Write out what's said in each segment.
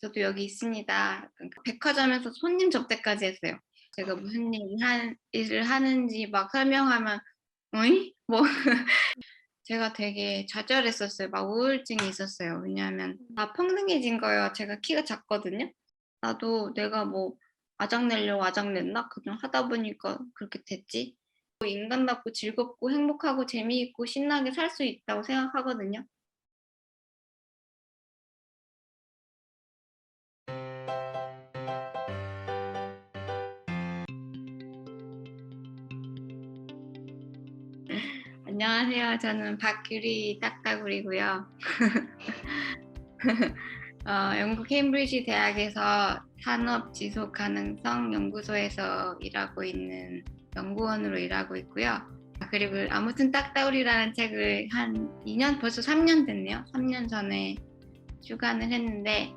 저도 여기 있습니다. 백화점에서 손님 접대까지 했어요. 제가 무슨 일을 하는지 막 설명하면 "어이?" 뭐 제가 되게 좌절했었어요. 막 우울증이 있었어요. 왜냐하면 다 평등해진 거예요. 제가 키가 작거든요. 나도 내가 뭐 아작내려고 아작냈나? 그냥 하다 보니까 그렇게 됐지. 인간답고 즐겁고 행복하고 재미있고 신나게 살 수 있다고 생각하거든요. 안녕하세요. 저는 박규리 딱따구리고요. 영국 케임브리지 대학에서 산업지속가능성 연구소에서 일하고 있는 연구원으로 일하고 있고요. 그리고 아무튼 딱따구리라는 책을 한 2년, 벌써 3년 됐네요. 3년 전에 출간을 했는데,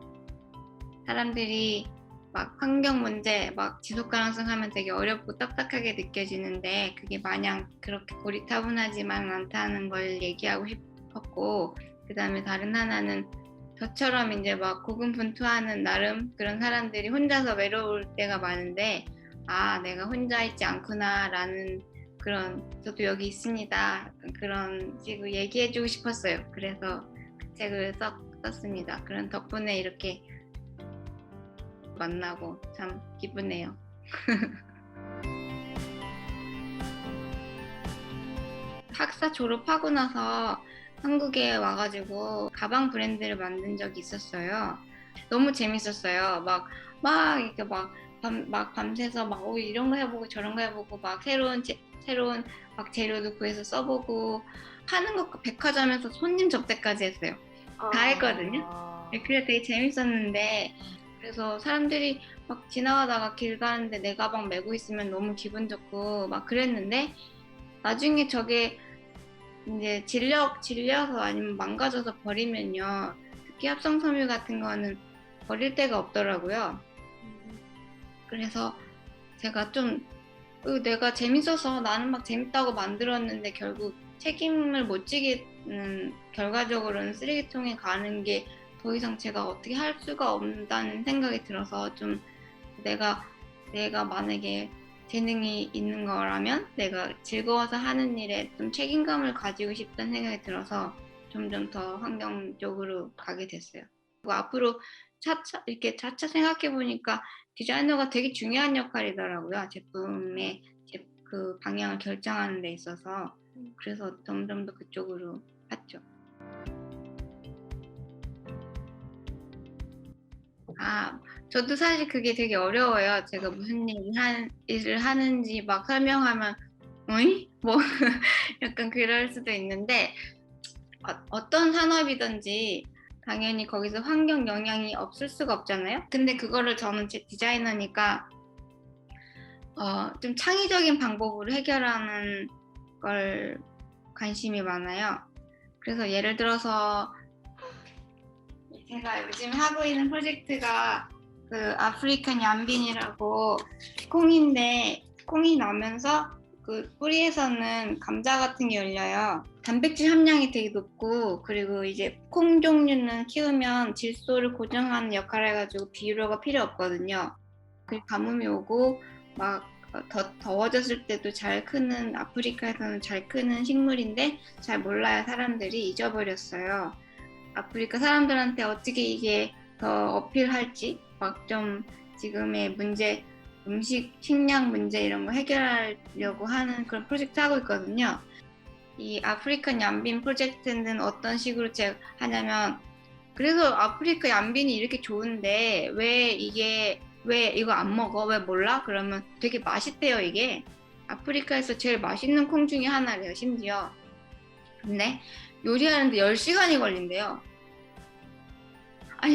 사람들이 막 환경 문제, 막 지속 가능성 하면 되게 어렵고 딱딱하게 느껴지는데 그게 마냥 그렇게 고리타분하지만 않다는 걸 얘기하고 싶었고, 그다음에 다른 하나는 저처럼 이제 막 고군분투하는 나름 그런 사람들이 혼자서 외로울 때가 많은데, 아, 내가 혼자 있지 않구나라는 그런, 저도 여기 있습니다, 그런 식으로 얘기해주고 싶었어요. 그래서 그 책을 썼습니다. 그런 덕분에 이렇게 만나고 참 기쁘네요. 학사 졸업하고 나서 한국에 와가지고 가방 브랜드를 만든 적이 있었어요. 너무 재밌었어요. 막 이렇게 막 밤새서 막 이런 거 해보고 저런 거 해보고 막 새로운 막 재료도 구해서 써보고 하는 것, 백화점에서 손님 접대까지 했어요. 다 했거든요. 네, 그래 되게 재밌었는데, 그래서 사람들이 막 지나가다가 길 가는데 내 가방 메고 있으면 너무 기분 좋고 막 그랬는데, 나중에 저게 이제 질려서 아니면 망가져서 버리면요, 특히 합성 섬유 같은 거는 버릴 데가 없더라고요. 그래서 제가 좀 내가 재밌어서 나는 막 재밌다고 만들었는데 결국 책임을 못 지는, 결과적으로는 쓰레기통에 가는 게 더 이상 제가 어떻게 할 수가 없다는 생각이 들어서, 좀 내가 만약에 재능이 있는 거라면 내가 즐거워서 하는 일에 좀 책임감을 가지고 싶다는 생각이 들어서 점점 더 환경 쪽으로 가게 됐어요. 그리고 앞으로 이렇게 차차 생각해 보니까 디자이너가 되게 중요한 역할이더라고요. 제품의 그 방향을 결정하는 데 있어서. 그래서 점점 더 그쪽으로 갔죠. 아, 저도 사실 그게 되게 어려워요. 제가 무슨 일을 하는지 막 설명하면 어이? 뭐 약간 그럴 수도 있는데, 어떤 산업이든지 당연히 거기서 환경 영향이 없을 수가 없잖아요. 근데 그거를 저는 제 디자이너니까 좀 창의적인 방법으로 해결하는 걸 관심이 많아요. 그래서 예를 들어서 제가 요즘 하고 있는 프로젝트가 그 아프리칸 얀빈이라고 콩인데, 콩이 나면서 그 뿌리에서는 감자 같은 게 열려요. 단백질 함량이 되게 높고, 그리고 이제 콩 종류는 키우면 질소를 고정하는 역할을 해가지고 비료가 필요 없거든요. 그 가뭄이 오고 막 더워졌을 때도 잘 크는, 아프리카에서는 잘 크는 식물인데 잘 몰라요. 사람들이 잊어버렸어요. 아프리카 사람들한테 어떻게 이게 더 어필할지, 막 좀 지금의 문제, 식량 문제 이런 거 해결하려고 하는 그런 프로젝트 하고 있거든요. 이 아프리칸 얀빈 프로젝트는 어떤 식으로 제가 하냐면, 그래서 아프리카 얀빈이 이렇게 좋은데 왜 이거 안 먹어? 왜 몰라? 그러면 되게 맛있대요, 이게. 아프리카에서 제일 맛있는 콩 중에 하나래요, 심지어. 근데 요리하는데 10시간이 걸린대요. 아니,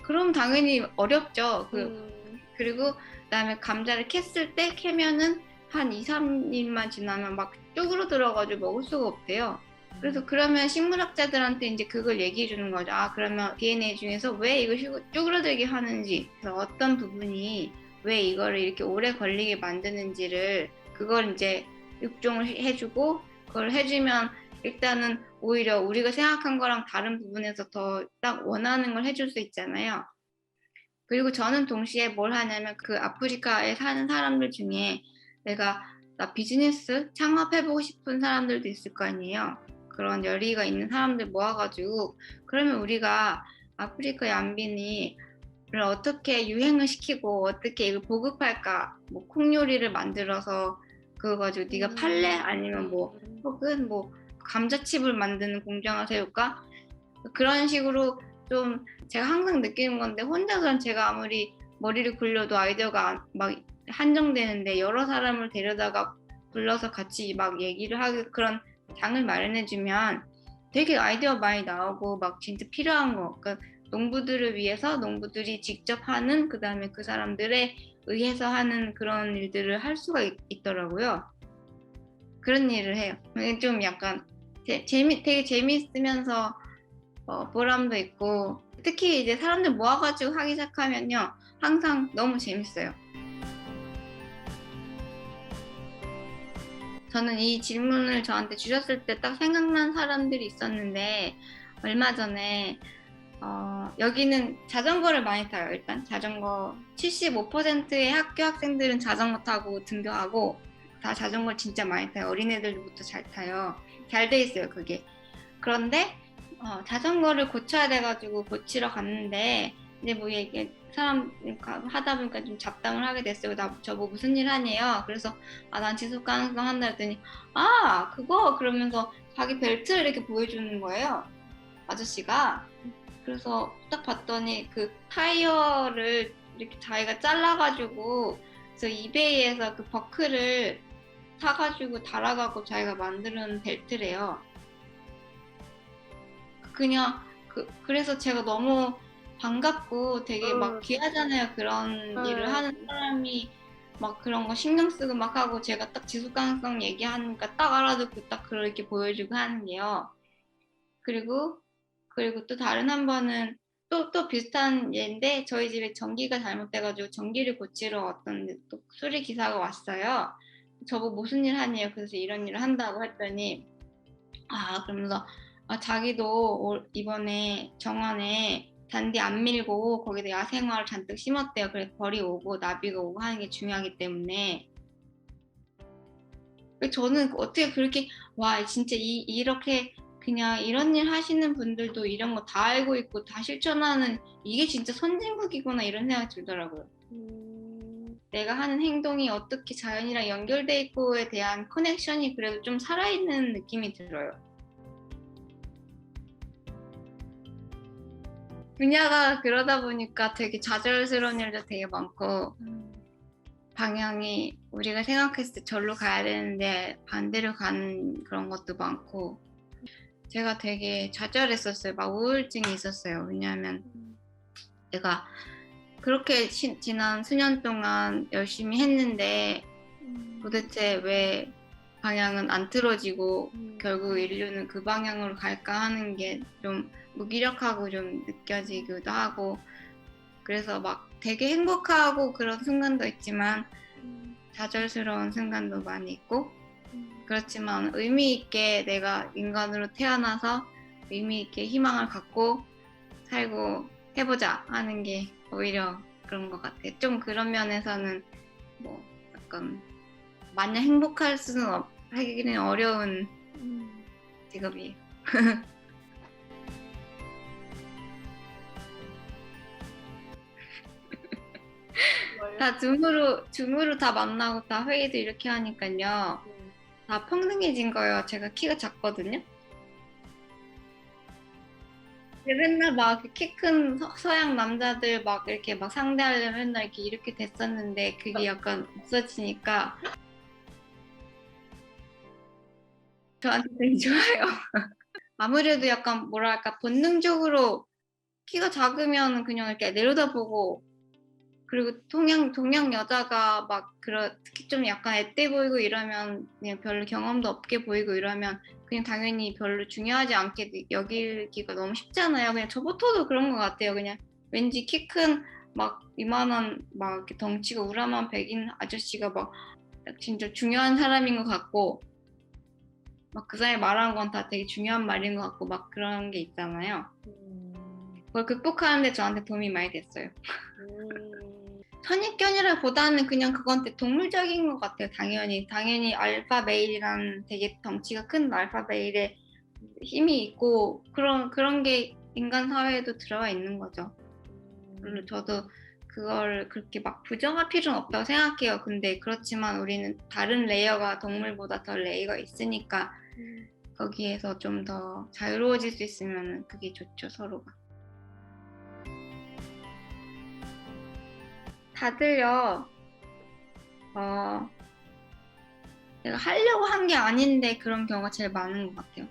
그럼 당연히 어렵죠. 그리고 그다음에 감자를 캤을 때, 캐면은 한 2, 3일만 지나면 막 쭈그러들어가지고 먹을 수가 없대요. 그래서 그러면 식물학자들한테 이제 그걸 얘기해 주는 거죠. 아, 그러면 DNA 중에서 왜 이거 쭈그러들게 하는지, 그래서 어떤 부분이 왜 이거를 이렇게 오래 걸리게 만드는지를, 그걸 이제 육종을 해주고, 그걸 해주면 일단은 오히려 우리가 생각한 거랑 다른 부분에서 더 딱 원하는 걸 해줄 수 있잖아요. 그리고 저는 동시에 뭘 하냐면 그 아프리카에 사는 사람들 중에 나 비즈니스 창업해보고 싶은 사람들도 있을 거 아니에요. 그런 열의가 있는 사람들 모아가지고 그러면 우리가 아프리카 양빈이 어떻게 유행을 시키고 어떻게 이걸 보급할까? 뭐 콩요리를 만들어서 그거 가지고 네가 팔래? 아니면 뭐 혹은 뭐 감자칩을 만드는 공장을 세울까? 그런 식으로 좀 제가 항상 느끼는 건데 혼자서는 제가 아무리 머리를 굴려도 아이디어가 막 한정되는데 여러 사람을 데려다가 불러서 같이 막 얘기를 하고 그런 장을 마련해주면 되게 아이디어 많이 나오고 막 진짜 필요한 거. 그러니까 농부들을 위해서 농부들이 직접 하는 그다음에 그 사람들에 의해서 하는 그런 일들을 할 수가 있더라고요. 그런 일을 해요. 좀 약간 되게 재미있으면서 보람도 있고 특히 이제 사람들 모아가지고 하기 시작하면요 항상 너무 재밌어요. 저는 이 질문을 저한테 주셨을 때 딱 생각난 사람들이 있었는데 얼마 전에 여기는 자전거를 많이 타요. 일단 자전거 75%의 학교 학생들은 자전거 타고 등교하고 다 자전거 진짜 많이 타요. 어린애들부터 잘 타요. 잘 돼 있어요 그게. 그런데 자전거를 고쳐야 돼가지고 고치러 갔는데 이제 뭐 이게 사람 하다 보니까 좀 잡담을 하게 됐어요. 저뭐 무슨 일 하냐요. 그래서 난 지속 가능성 한다 했더니 그거 그러면서 자기 벨트를 이렇게 보여주는 거예요. 아저씨가. 그래서 딱 봤더니 그 타이어를 이렇게 자기가 잘라가지고 그래서 이베이에서 그 버클을 사가지고 달아가고 자기가 만드는 벨트래요. 그냥 그래서 제가 너무 반갑고 되게 막 귀하잖아요. 그런 일을 하는 사람이 막 그런 거 신경 쓰고 막 하고 제가 딱 지속 가능성 얘기하니까 딱 알아듣고 딱 그렇게 보여주고 하는 게요. 그리고 또 다른 한 번은 또 비슷한 예인데 저희 집에 전기가 잘못돼가지고 전기를 고치러 어떤 또 수리 기사가 왔어요. 저보고 무슨 일 하냐요. 그래서 이런 일을 한다고 했더니 그러면서 자기도 이번에 정원에 잔디 안 밀고 거기다 야생화를 잔뜩 심었대요. 그래서 벌이 오고 나비가 오고 하는 게 중요하기 때문에. 저는 어떻게 그렇게 진짜 이렇게 그냥 이런 일 하시는 분들도 이런 거 다 알고 있고 다 실천하는 이게 진짜 선진국이구나 이런 생각이 들더라고요. 내가 하는 행동이 어떻게 자연이랑 연결돼 있고에 대한 커넥션이 그래도 좀 살아있는 느낌이 들어요. 분야가 그러다 보니까 되게 좌절스러운 일도 되게 많고 방향이 우리가 생각했을 때 절로 가야 되는데 반대로 가는 그런 것도 많고 제가 되게 좌절했었어요. 막 우울증이 있었어요. 왜냐하면 내가 그렇게 지난 수년 동안 열심히 했는데 도대체 왜 방향은 안 틀어지고 결국 인류는 그 방향으로 갈까 하는 게 좀 무기력하고 좀 느껴지기도 하고 그래서 막 되게 행복하고 그런 순간도 있지만 좌절스러운 순간도 많이 있고 그렇지만 의미 있게 내가 인간으로 태어나서 의미 있게 희망을 갖고 살고 해보자 하는 게 오히려 그런 것 같아요. 좀 그런 면에서는 뭐 약간 마냥 행복할 수는 하기는 어려운 직업이에요. 다 줌으로 다 만나고 다 회의도 이렇게 하니까요. 다 평등해진 거예요. 제가 키가 작거든요. 맨날 막 키 큰 서양 남자들 막 이렇게 막 상대하려면 맨날 이렇게 됐었는데 그게 약간 없어지니까 저한테 되게 좋아요. 아무래도 약간 뭐랄까 본능적으로 키가 작으면 그냥 이렇게 내려다보고 그리고 동양 여자가 막 특히 좀 약간 앳돼 보이고 이러면 그냥 별로 경험도 없게 보이고 이러면 그냥 당연히 별로 중요하지 않게 여기기가 너무 쉽잖아요. 그냥 저부터도 그런 것 같아요. 그냥 왠지 키 큰 막 이만한 막 이렇게 덩치가 우람한 백인 아저씨가 막 진짜 중요한 사람인 것 같고 막 그 사람이 말한 건 다 되게 중요한 말인 것 같고 막 그런 게 있잖아요. 그걸 극복하는데 저한테 도움이 많이 됐어요. 선입견이라보다는 그냥 그건 동물적인 것 같아요. 당연히 알파 메일이란 되게 덩치가 큰 알파 메일에 힘이 있고 그런 게 인간 사회에도 들어와 있는 거죠. 물론 저도 그걸 그렇게 막 부정할 필요는 없다고 생각해요. 근데 그렇지만 우리는 다른 레이어가 동물보다 더 레이어가 있으니까 거기에서 좀 더 자유로워질 수 있으면 그게 좋죠, 서로가. 다들요, 내가 하려고 한 게 아닌데 그런 경우가 제일 많은 것 같아요.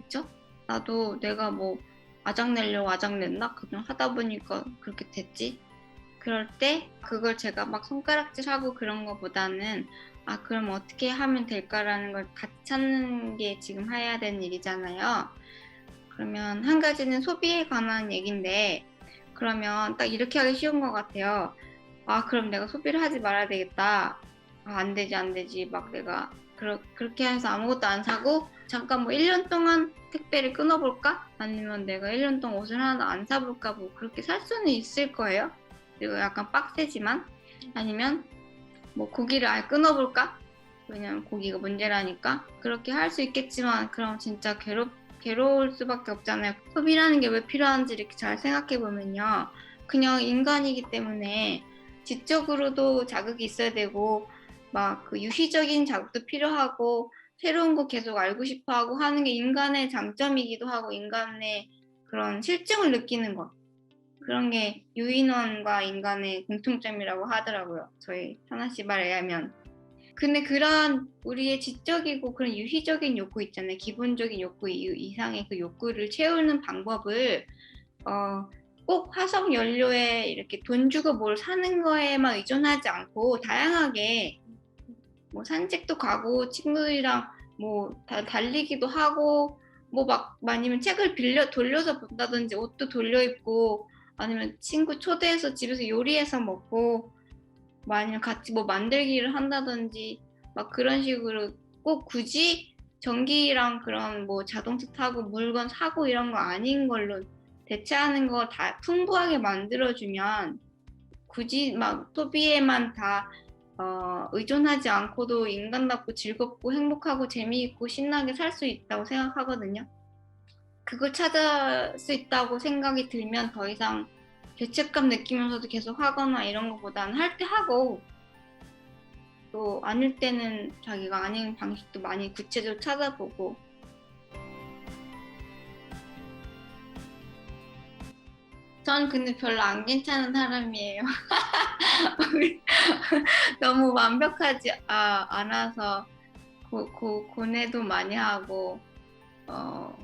그쵸? 나도 내가 뭐 아작내려고 아작냈나? 그냥 하다 보니까 그렇게 됐지? 그럴 때 그걸 제가 막 손가락질하고 그런 거보다는 아 그럼 어떻게 하면 될까라는 걸 같이 찾는 게 지금 해야 되는 일이잖아요. 그러면 한 가지는 소비에 관한 얘기인데 그러면 딱 이렇게 하기 쉬운 것 같아요. 아 그럼 내가 소비를 하지 말아야 되겠다. 아, 안 되지 막 내가 그렇게 해서 아무것도 안 사고 잠깐 뭐 1년 동안 택배를 끊어볼까? 아니면 내가 1년 동안 옷을 하나 안 사볼까? 뭐 그렇게 살 수는 있을 거예요. 이거 약간 빡세지만 아니면 뭐 고기를 아예 끊어볼까? 왜냐면 고기가 문제라니까 그렇게 할 수 있겠지만 그럼 진짜 괴로울 수밖에 없잖아요. 소비라는 게 왜 필요한지 이렇게 잘 생각해 보면요. 그냥 인간이기 때문에 지적으로도 자극이 있어야 되고 막 그 유희적인 자극도 필요하고 새로운 거 계속 알고 싶어 하고 하는 게 인간의 장점이기도 하고 인간의 그런 실증을 느끼는 것. 그런 게 유인원과 인간의 공통점이라고 하더라고요. 저희 하나 씨 말에 의하면. 근데 그런 우리의 지적이고 그런 유희적인 욕구 있잖아요. 기본적인 욕구 이상의 그 욕구를 채우는 방법을 꼭 화석 연료에 이렇게 돈 주고 뭘 사는 거에만 의존하지 않고 다양하게 뭐 산책도 가고 친구들이랑 뭐 달리기도 하고 뭐 막 아니면 책을 돌려서 본다든지 옷도 돌려 입고 아니면 친구 초대해서 집에서 요리해서 먹고 뭐 아니면 같이 뭐 만들기를 한다든지 막 그런 식으로 꼭 굳이 전기랑 그런 뭐 자동차 타고 물건 사고 이런 거 아닌 걸로 대체하는 거 다 풍부하게 만들어주면 굳이 막 소비에만 다 의존하지 않고도 인간답고 즐겁고 행복하고 재미있고 신나게 살 수 있다고 생각하거든요. 그걸 찾을 수 있다고 생각이 들면 더 이상 죄책감 느끼면서도 계속 하거나 이런 것보다는 할 때 하고 또 아닐 때는 자기가 아닌 방식도 많이 구체적으로 찾아보고 전 근데 별로 안 괜찮은 사람이에요. 너무 완벽하지 않아서 고뇌도 많이 하고 뭐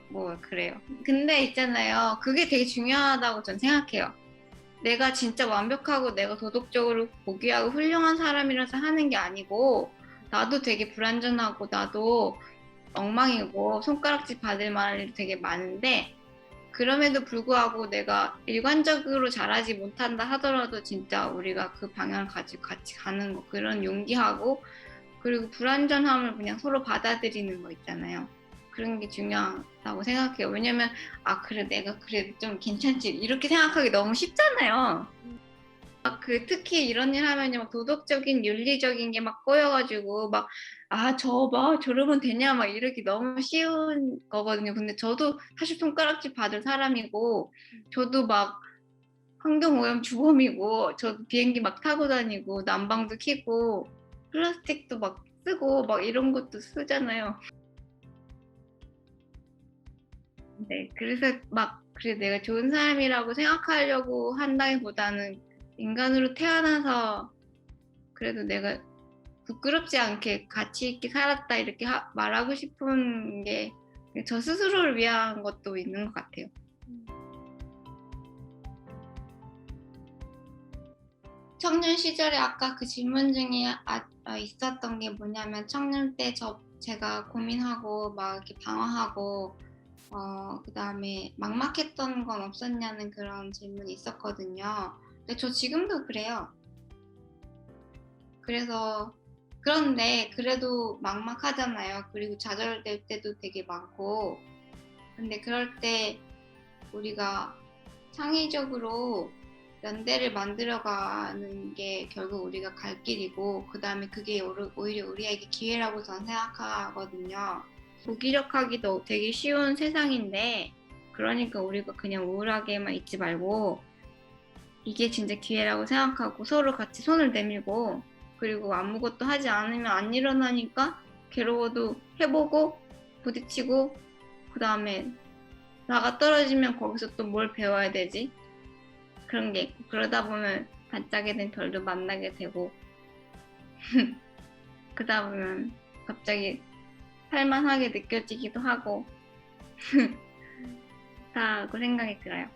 뭐 그래요. 근데 있잖아요. 그게 되게 중요하다고 전 생각해요. 내가 진짜 완벽하고 내가 도덕적으로 고귀하고 훌륭한 사람이라서 하는 게 아니고 나도 되게 불완전하고 나도 엉망이고 손가락질 받을 말이 되게 많은데 그럼에도 불구하고 내가 일관적으로 잘하지 못한다 하더라도 진짜 우리가 그 방향을 가지고 같이 가는 거 그런 용기하고 그리고 불완전함을 그냥 서로 받아들이는 거 있잖아요. 그런 게 중요하다고 생각해요. 왜냐면 그래 내가 그래 좀 괜찮지 이렇게 생각하기 너무 쉽잖아요. 특히 이런 일 하면요 막 도덕적인 윤리적인 게 막 꼬여가지고 막 저러면 되냐 막 이러기 너무 쉬운 거거든요. 근데 저도 사실 손가락질 받을 사람이고 저도 막 환경오염 주범이고 저도 비행기 막 타고 다니고 난방도 켜고 플라스틱도 막 쓰고 막 이런 것도 쓰잖아요. 네, 그래서 막 그래 내가 좋은 사람이라고 생각하려고 한다기보다는 인간으로 태어나서 그래도 내가 부끄럽지 않게 가치 있게 살았다 이렇게 말하고 싶은 게 저 스스로를 위한 것도 있는 것 같아요. 청년 시절에 아까 그 질문 중에 있었던 게 뭐냐면 청년 때 제가 고민하고 막 이렇게 방황하고 그다음에 막막했던 건 없었냐는 그런 질문이 있었거든요. 근데 저 지금도 그래요. 그래서 그런데 그래도 막막하잖아요. 그리고 좌절될 때도 되게 많고. 근데 그럴 때 우리가 창의적으로 연대를 만들어가는 게 결국 우리가 갈 길이고, 그 다음에 그게 오히려 우리에게 기회라고 저는 생각하거든요. 무기력하기도 되게 쉬운 세상인데, 그러니까 우리가 그냥 우울하게만 있지 말고 이게 진짜 기회라고 생각하고 서로 같이 손을 내밀고, 그리고 아무것도 하지 않으면 안 일어나니까 괴로워도 해보고 부딪히고, 그 다음에 나가 떨어지면 거기서 또 뭘 배워야 되지? 그런 게 있고, 그러다 보면 반짝이 된 별도 만나게 되고, 그러다 보면 갑자기 살만하게 느껴지기도 하고, 다그 생각이 들어요.